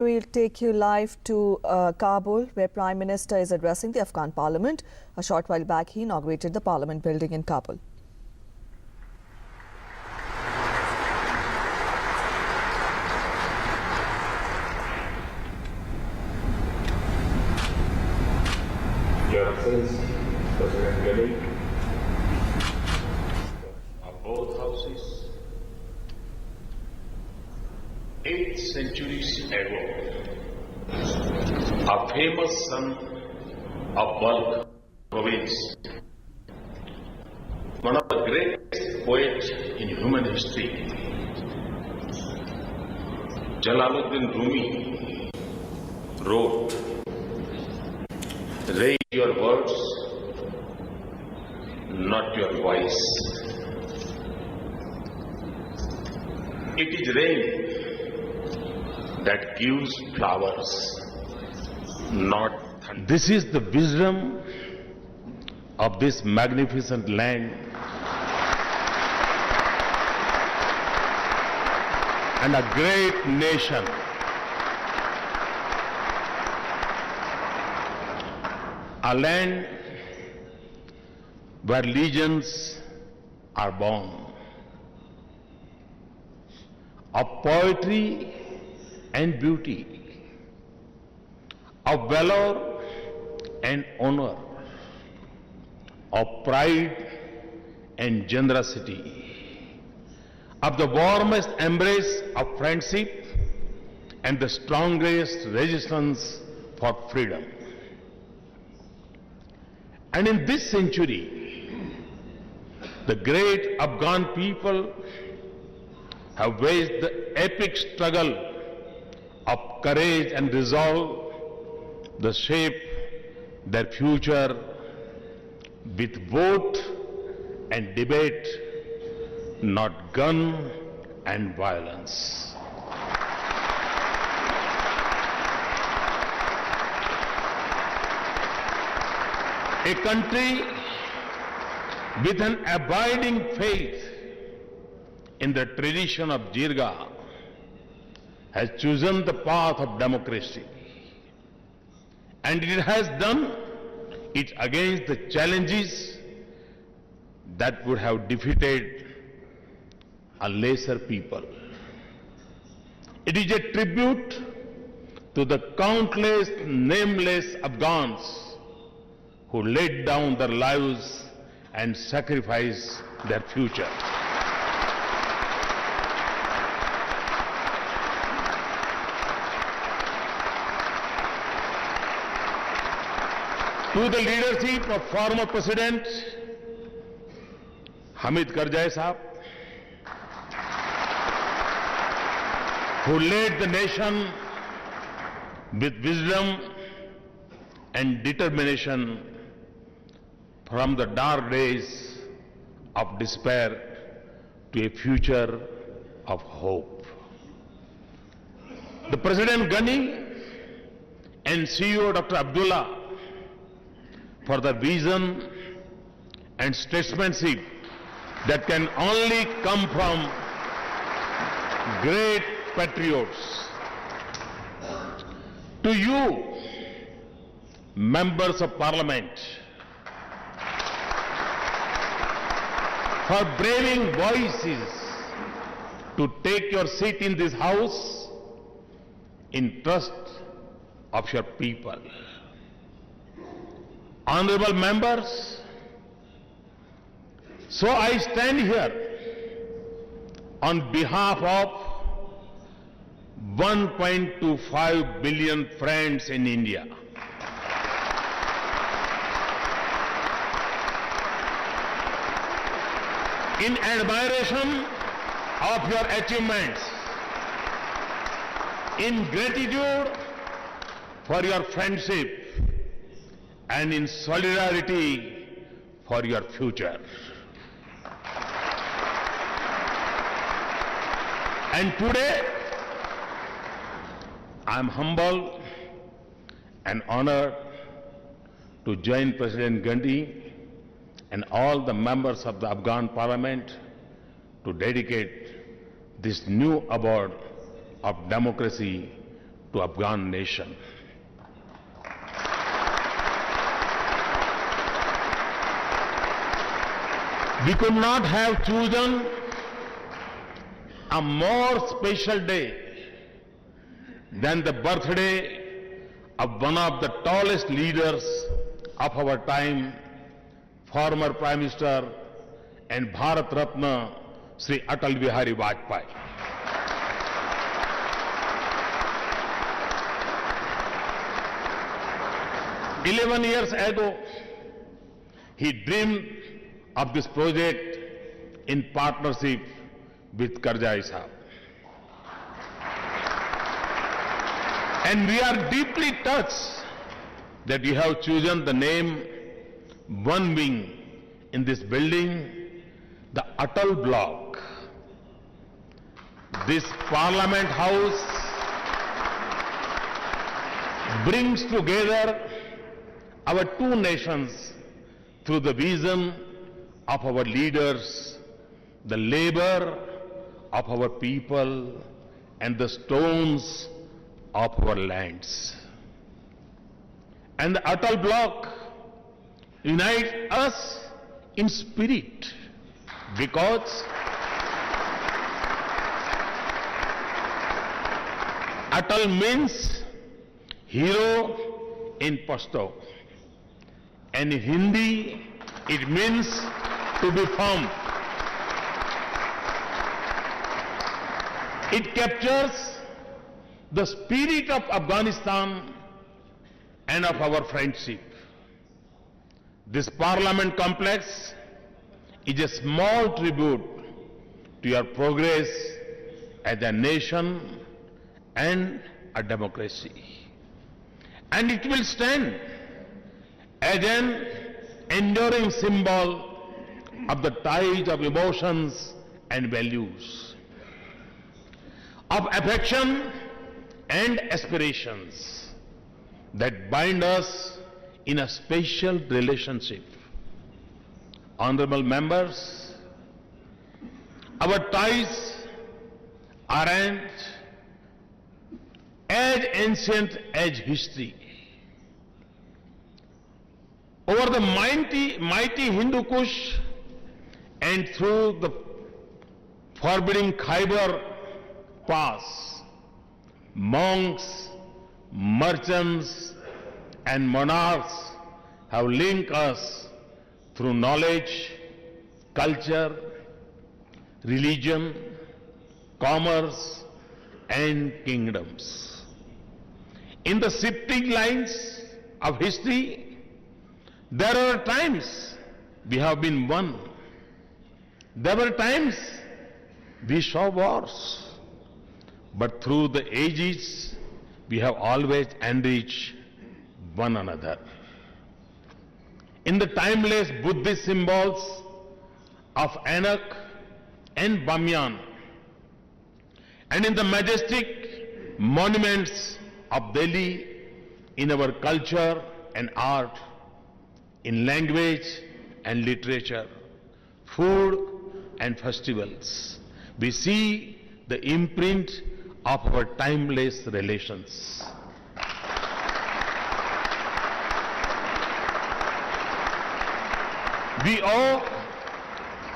We'll take you live to Kabul, where Prime Minister is addressing the Afghan Parliament. A short while back, he inaugurated the Parliament building in Kabul. Your Excellency, President Ghani, of both houses, 8 centuries ago, a famous son of Balkh province, one of the greatest poets in human history, Jalaluddin Rumi, wrote, "Raise your words, not your voice. It is rain that gives flowers, not thunder." This is the wisdom of this magnificent land and a great nation. A land where legends are born, of poetry and beauty, of valor and honor, of pride and generosity, of the warmest embrace of friendship and the strongest resistance for freedom. And in this century, the great Afghan people have waged the epic struggle of courage and resolve to shape their future with vote and debate, not gun and violence. A country with an abiding faith in the tradition of Jirga has chosen the path of democracy, and it has done it against the challenges that would have defeated a lesser people. It is a tribute to the countless nameless Afghans who laid down their lives and sacrificed their future. To the leadership of former President Hamid Karzai Sahab, who led the nation with wisdom and determination from the dark days of despair to a future of hope. The President Ghani and CEO Dr. Abdullah for the vision and statesmanship that can only come from great patriots. To you, members of Parliament, for braving voices to take your seat in this House in trust of your people. Honorable members, so I stand here on behalf of 1.25 billion friends in India. In admiration of your achievements, in gratitude for your friendship, and in solidarity for your future. And today, I am humbled and honored to join President Ghani and all the members of the Afghan Parliament to dedicate this new award of democracy to Afghan nation. We could not have chosen a more special day than the birthday of one of the tallest leaders of our time, former Prime Minister and Bharat Ratna, Sri Atal Bihari Vajpayee. "11 years ago, he dreamed of this project in partnership with Karzai Sahab. And we are deeply touched that you have chosen the name one wing in this building, the Atal Block. This Parliament House brings together our two nations through the vision of our leaders, the labor of our people, and the stones of our lands. And the Atal Block unites us in spirit because Atal means hero in Pashto, and in Hindi it means to be firm. It captures the spirit of Afghanistan and of our friendship. This Parliament complex is a small tribute to your progress as a nation and a democracy. And it will stand as an enduring symbol of the ties of emotions and values, of affection and aspirations that bind us in a special relationship. Honorable members, our ties aren't as ancient as history. Over the mighty Hindu Kush and through the forbidding Khyber Pass, monks, merchants, and monarchs have linked us through knowledge, culture, religion, commerce, and kingdoms. In the shifting lines of history, there are times we have been one. There were times we saw wars. But through the ages, we have always enriched one another. In the timeless Buddhist symbols of Anak and Bamyan, and in the majestic monuments of Delhi, in our culture and art, in language and literature, food and festivals, we see the imprint of our timeless relations. We owe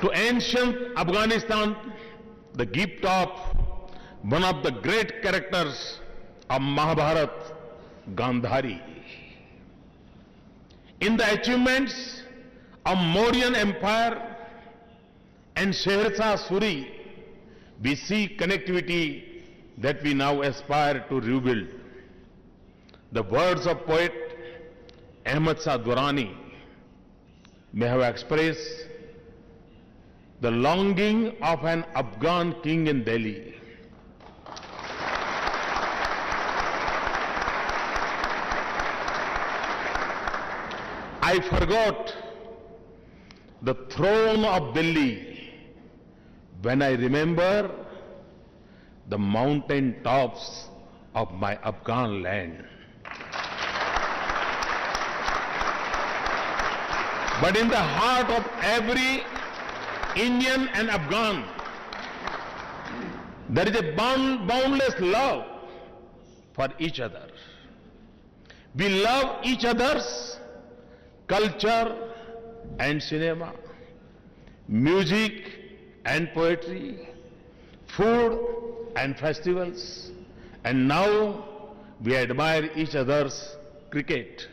to ancient Afghanistan the gift of one of the great characters of Mahabharat, Gandhari. In the achievements of Mauryan Empire and Shersha Suri, we see connectivity that we now aspire to rebuild. The words of poet Ahmad Shah Durrani may have expressed the longing of an Afghan king in Delhi. I forgot the throne of Delhi when I remember the mountain tops of my Afghan land. But in the heart of every Indian and Afghan, there is a boundless love for each other. We love each other's culture and cinema, music and poetry, food and festivals, and now we admire each other's cricket.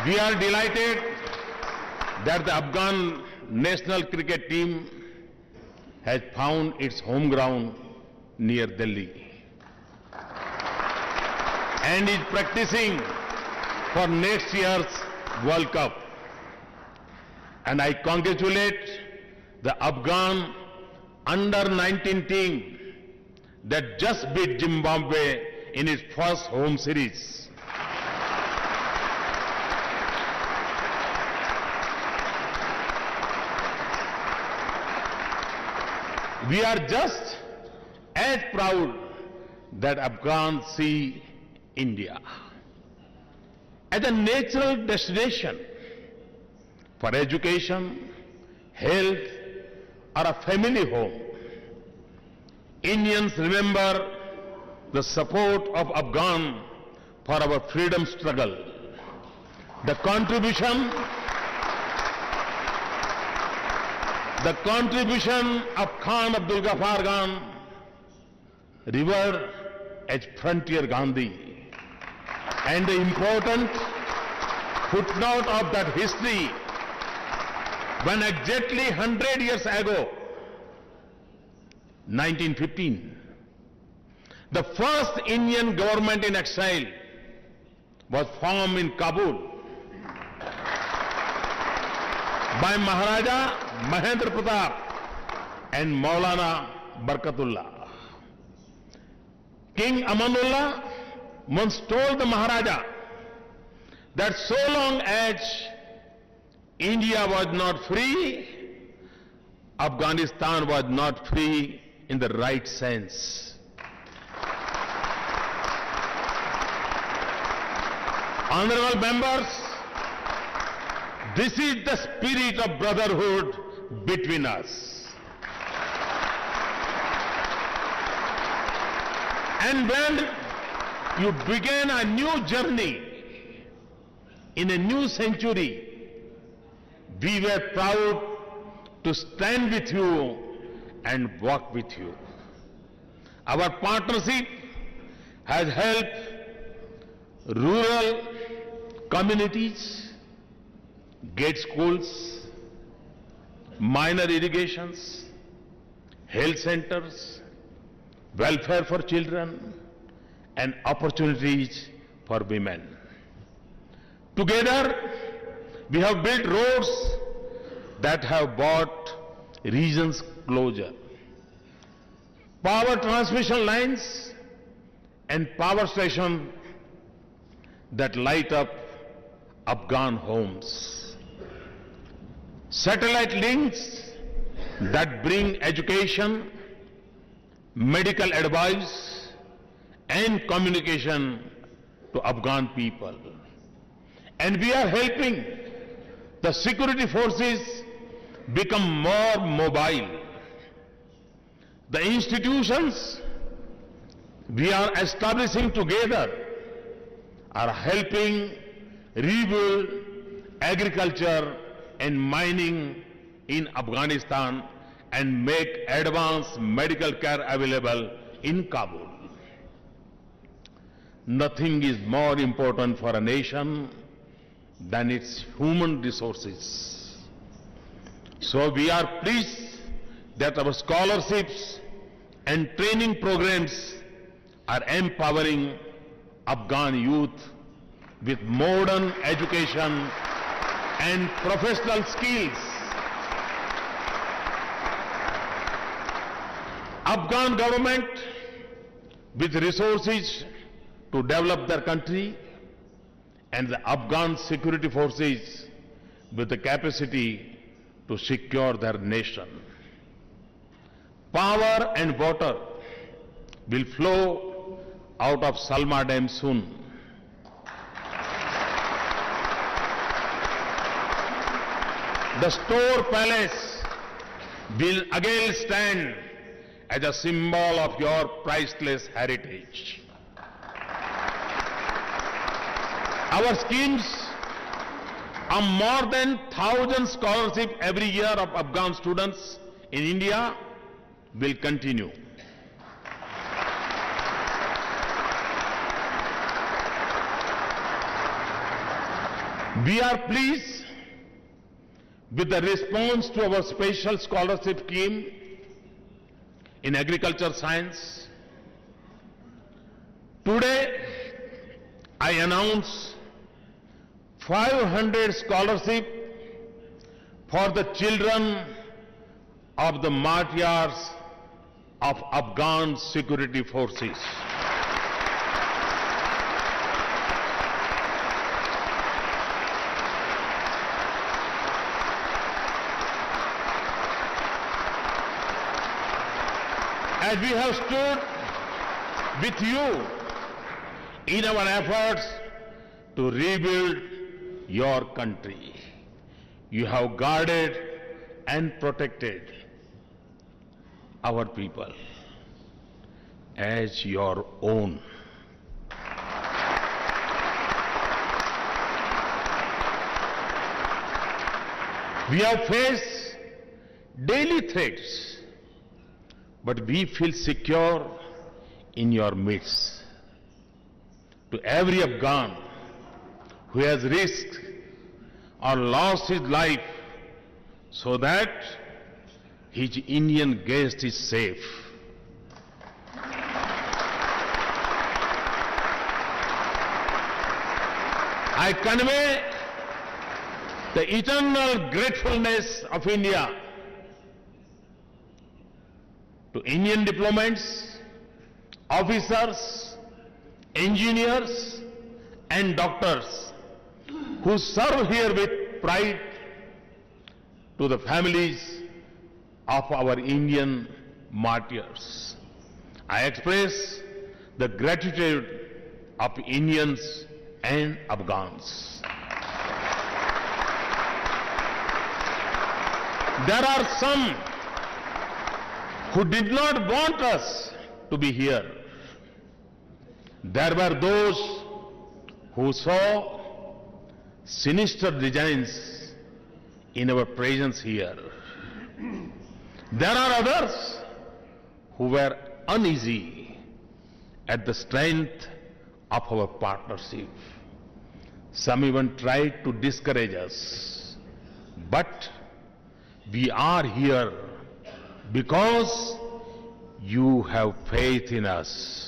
We are delighted that the Afghan national cricket team has found its home ground near Delhi and is practicing for next year's World Cup. And I congratulate the Afghan under-19 team that just beat Zimbabwe in its first home series. We are just as proud that Afghans see India as a natural destination for education, health, or a family home. Indians remember the support of Afghan for our freedom struggle, the contribution of Khan Abdul Ghaffar Khan, revered as Frontier Gandhi, and the important footnote of that history when exactly 100 years ago, 1915, the first Indian government in exile was formed in Kabul by Maharaja Mahendra Pratap and Maulana Barkatullah. King Amanullah once told the Maharaja that so long as India was not free, Afghanistan was not free in the right sense. Honorable members, this is the spirit of brotherhood between us. And when you begin a new journey in a new century, we were proud to stand with you and walk with you. Our partnership has helped rural communities get schools, minor irrigations, health centers, welfare for children, and opportunities for women. Together, we have built roads that have brought regions closer, power transmission lines and power stations that light up Afghan homes, satellite links that bring education, medical advice and communication to Afghan people. And we are helping the security forces become more mobile. The institutions we are establishing together are helping rebuild agriculture and mining in Afghanistan and make advanced medical care available in Kabul. Nothing is more important for a nation than its human resources. So we are pleased that our scholarships and training programs are empowering Afghan youth with modern education and professional skills. Afghan government with resources to develop their country and the Afghan security forces with the capacity to secure their nation. Power and water will flow out of Salma Dam soon. the Store Palace will again stand as a symbol of your priceless heritage. Our schemes of more than 1,000 scholarships every year of Afghan students in India will continue. We are pleased with the response to our special scholarship scheme in agriculture science. Today, I announce 500 scholarships for the children of the martyrs of Afghan security forces. As we have stood with you in our efforts to rebuild your country, you have guarded and protected our people as your own. We have faced daily threats, but we feel secure in your midst. To every Afghan who has risked or lost his life so that his Indian guest is safe, I convey the eternal gratefulness of India to Indian diplomats, officers, engineers, and doctors who serve here with pride, to the families of our Indian martyrs. I express the gratitude of Indians and Afghans. There are some who did not want us to be here. There were those who saw sinister designs in our presence here. There are others who were uneasy at the strength of our partnership. Some even tried to discourage us. But we are here because you have faith in us.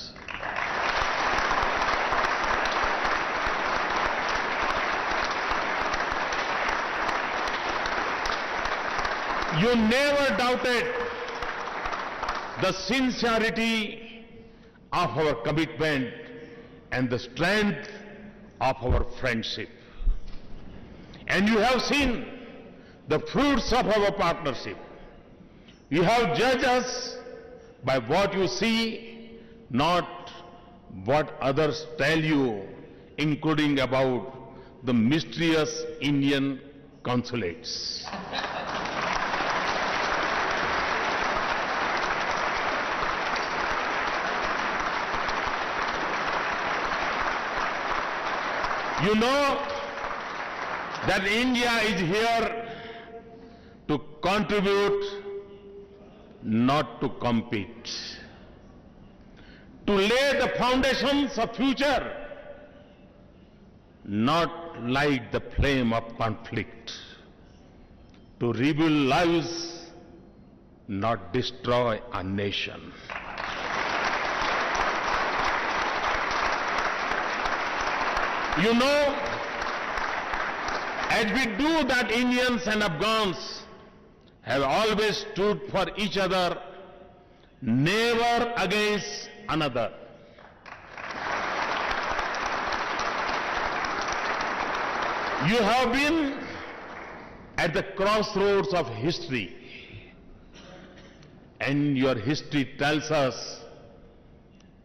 You never doubted the sincerity of our commitment and the strength of our friendship. And you have seen the fruits of our partnership. You have judged us by what you see, not what others tell you, including about the mysterious Indian consulates. You know that India is here to contribute, not to compete. To lay the foundations of future, not light the flame of conflict. To rebuild lives, not destroy a nation. You know, as we do that, Indians and Afghans have always stood for each other, never against another. You have been at the crossroads of history, and your history tells us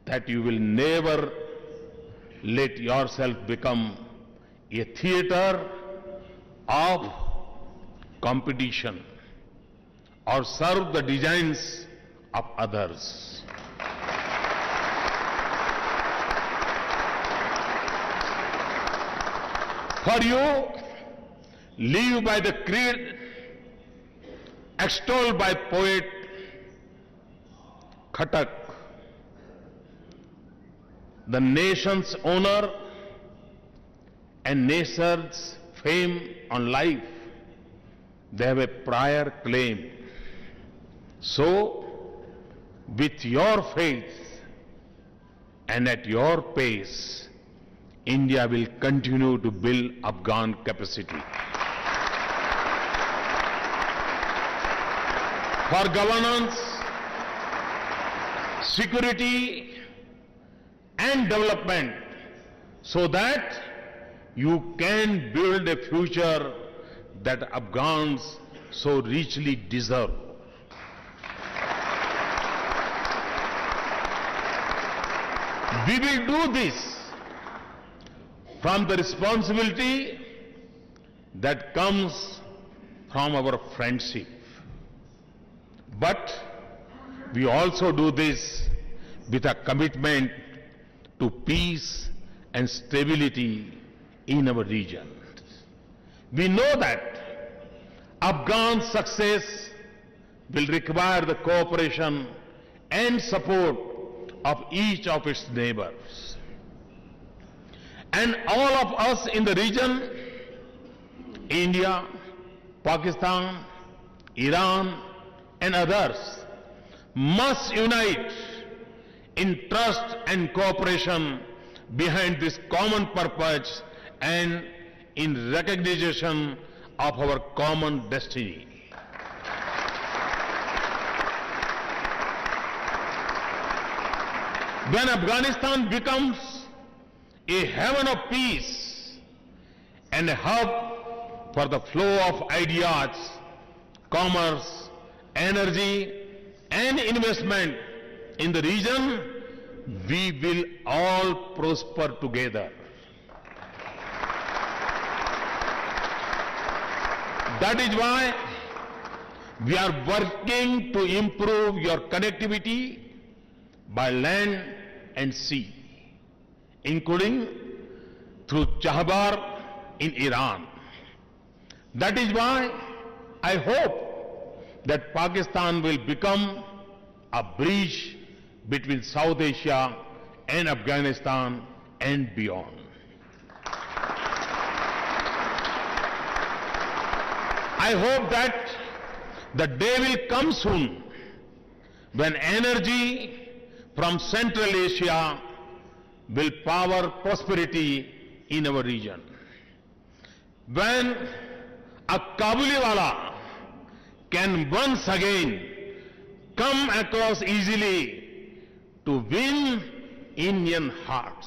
that you will never let yourself become a theater of competition or serve the designs of others. For you, live by the creed extolled by poet Khatak, the nation's honor and nation's fame on life, they have a prior claim. So, with your faith and at your pace, India will continue to build Afghan capacity. For governance, security and development, so that you can build a future that Afghans so richly deserve. We will do this from the responsibility that comes from our friendship. But we also do this with a commitment to peace and stability in our region. We know that Afghan success will require the cooperation and support of each of its neighbors. And all of us in the region, India, Pakistan, Iran, and others, must unite in trust and cooperation behind this common purpose and in recognition of our common destiny. When Afghanistan becomes a heaven of peace and a hub for the flow of ideas, commerce, energy, and investment in the region, we will all prosper together. That is why we are working to improve your connectivity by land and sea, including through Chahbar in Iran. That is why I hope that Pakistan will become a bridge between South Asia and Afghanistan and beyond. I hope that the day will come soon when energy from Central Asia will power prosperity in our region. When a Kabuliwala can once again come across easily to win Indian hearts.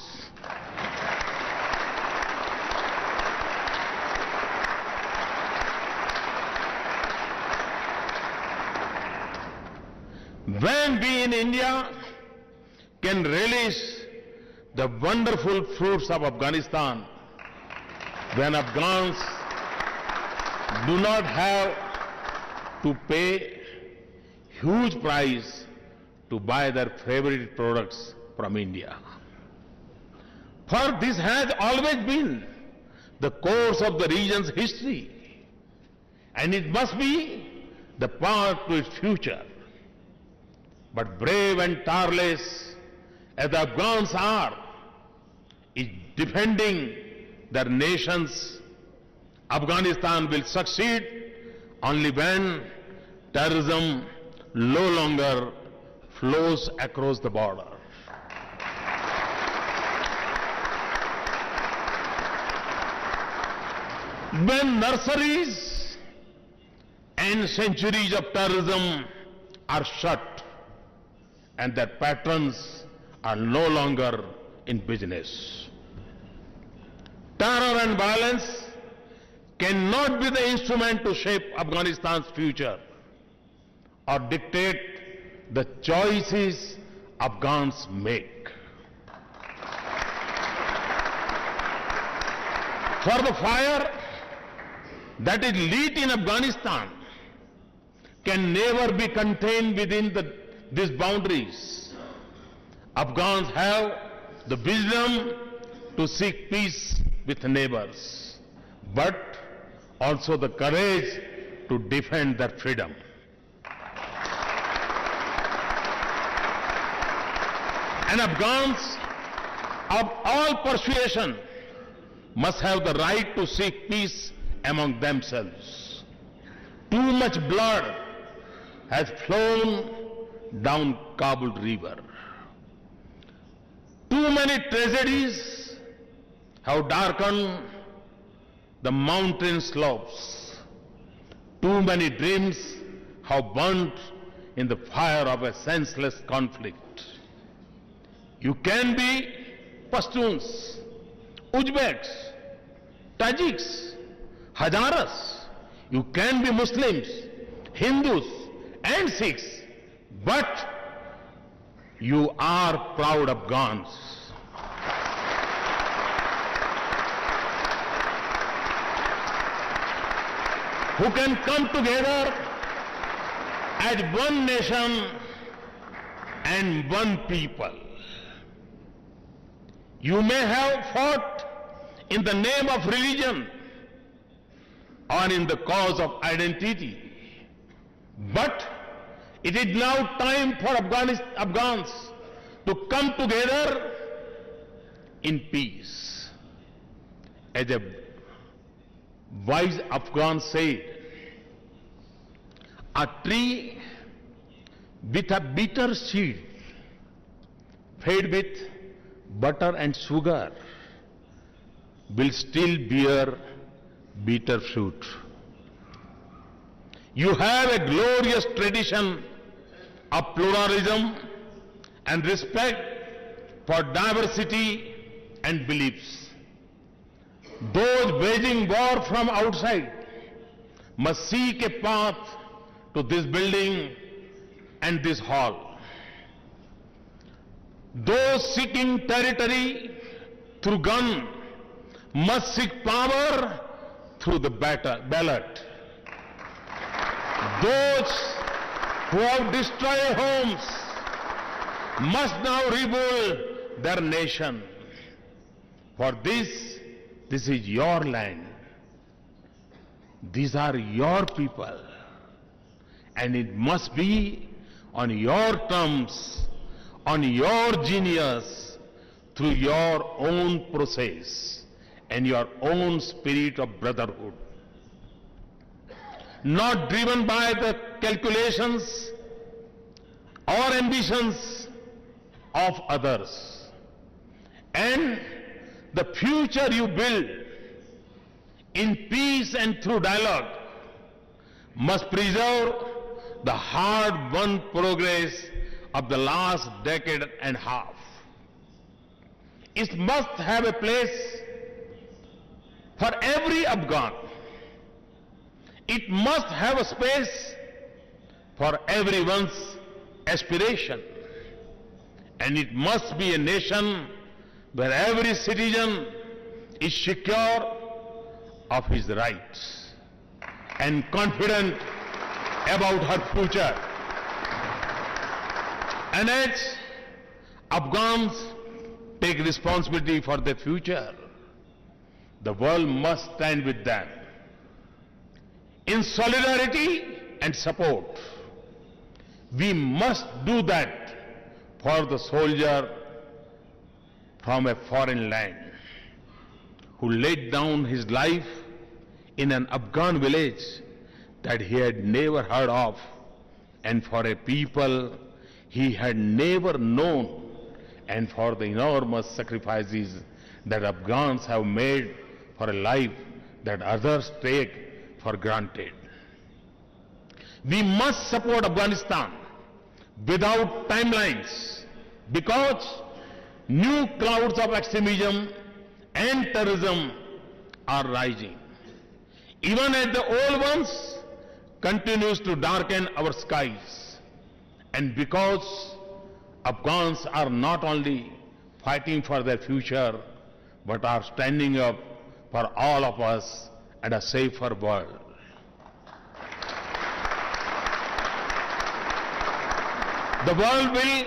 When we in India can relish the wonderful fruits of Afghanistan, when Afghans do not have to pay huge price to buy their favorite products from India. For this has always been the course of the region's history, and it must be the path to its future. But brave and tireless as the Afghans are, in defending their nations, Afghanistan will succeed only when terrorism no longer flows across the border. When nurseries and centuries of terrorism are shut and their patrons are no longer in business. Terror and violence cannot be the instrument to shape Afghanistan's future or dictate the choices Afghans make. For the fire that is lit in Afghanistan can never be contained within these boundaries. Afghans have the wisdom to seek peace with neighbors, but also the courage to defend their freedom. And Afghans of all persuasion must have the right to seek peace among themselves. Too much blood has flown down Kabul River. Too many tragedies have darkened the mountain slopes. Too many dreams have burnt in the fire of a senseless conflict. You can be Pashtuns, Uzbeks, Tajiks, Hazaras. You can be Muslims, Hindus and Sikhs, but you are proud Afghans. Who can come together as one nation and one people. You may have fought in the name of religion or in the cause of identity, but it is now time for Afghans to come together in peace. As a wise Afghan said, a tree with a bitter seed fed with butter and sugar will still bear bitter fruit. You have a glorious tradition of pluralism and respect for diversity and beliefs. Those waging war from outside must seek a path to this building and this hall. Those seeking territory through gun must seek power through the ballot. Those who have destroyed homes must now rebuild their nation. For this is your land. These are your people. And it must be on your terms, on your genius, through your own process and your own spirit of brotherhood. Not driven by the calculations or ambitions of others. And the future you build in peace and through dialogue must preserve the hard-won progress of the last decade and a half. It must have a place for every Afghan. It must have a space for everyone's aspiration. And it must be a nation where every citizen is secure of his rights and confident about her future. And as Afghans take responsibility for their future, the world must stand with them in solidarity and support. We must do that for the soldier from a foreign land who laid down his life in an Afghan village that he had never heard of, and for a people he had never known, and for the enormous sacrifices that Afghans have made for a life that others take for granted. We must support Afghanistan without timelines, because new clouds of extremism and terrorism are rising. Even as the old ones continues to darken our skies. And because Afghans are not only fighting for their future, but are standing up for all of us and a safer world. The world will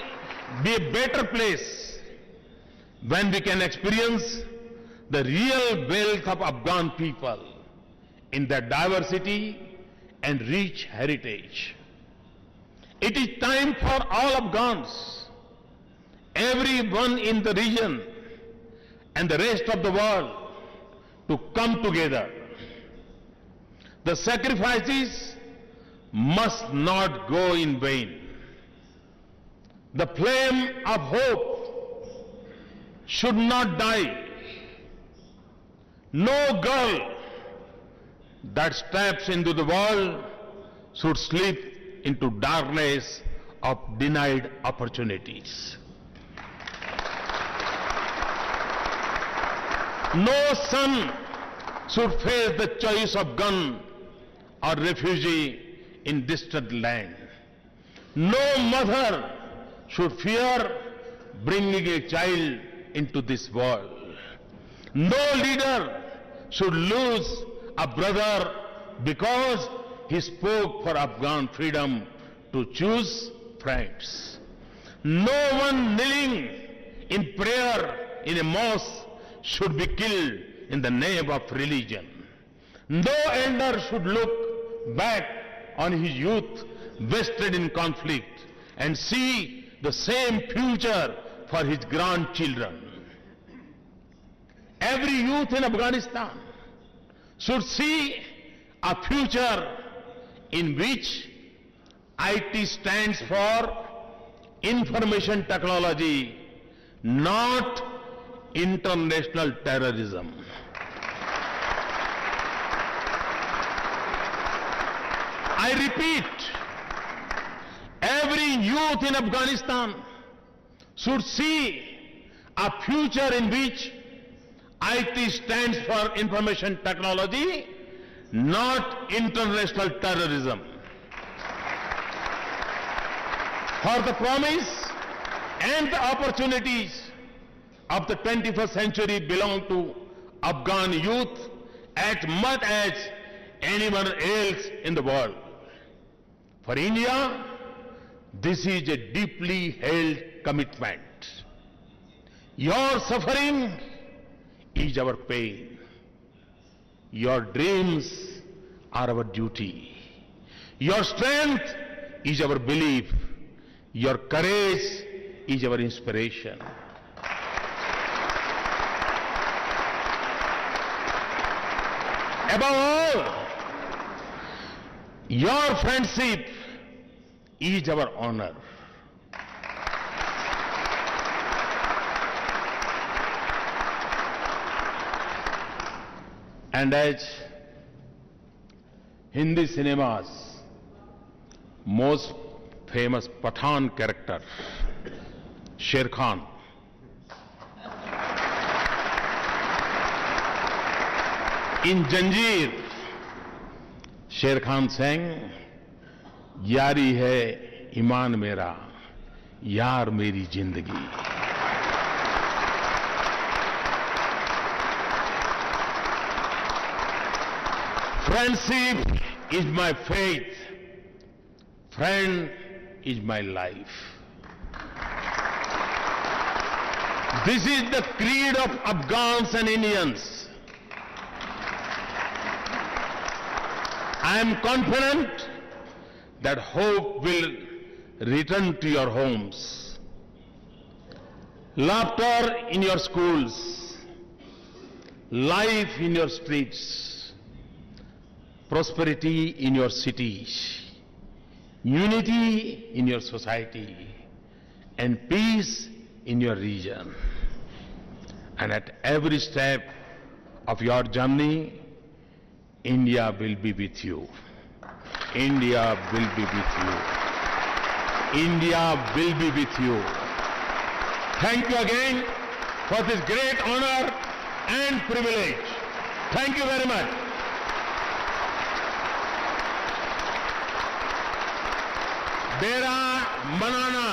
be a better place when we can experience the real wealth of Afghan people in their diversity and rich heritage. It is time for all Afghans, everyone in the region and the rest of the world to come together. The sacrifices must not go in vain. The flame of hope should not die. No girl that steps into the world should slip into darkness of denied opportunities. No son should face the choice of gun or refugee in distant land. No mother should fear bringing a child into this world. No leader should lose a brother because he spoke for Afghan freedom to choose friends. No one kneeling in prayer in a mosque should be killed in the name of religion. No elder should look back on his youth wasted in conflict and see the same future for his grandchildren. Every youth in Afghanistan should see a future in which IT stands for information technology, not international terrorism. I repeat, every youth in Afghanistan should see a future in which IT stands for information technology, not international terrorism. For the promise and the opportunities of the 21st century belong to Afghan youth as much as anyone else in the world. For India, this is a deeply held commitment. Your suffering is our pain. Your dreams are our duty. Your strength is our belief. Your courage is our inspiration. Above all, your friendship is our honor. And as Hindi cinema's most famous Pathan character, Sher Khan, in Janjeer, Sher Khan sang, यारी है ईमान मेरा, यार मेरी जिंदगी. Friendship is my faith. Friend is my life. This is the creed of Afghans and Indians. I am confident that hope will return to your homes, laughter in your schools, life in your streets, prosperity in your cities, unity in your society, and peace in your region. And at every step of your journey, India will be with you. India will be with you. India will be with you. Thank you again for this great honor and privilege. Thank you very much. Dera Manana.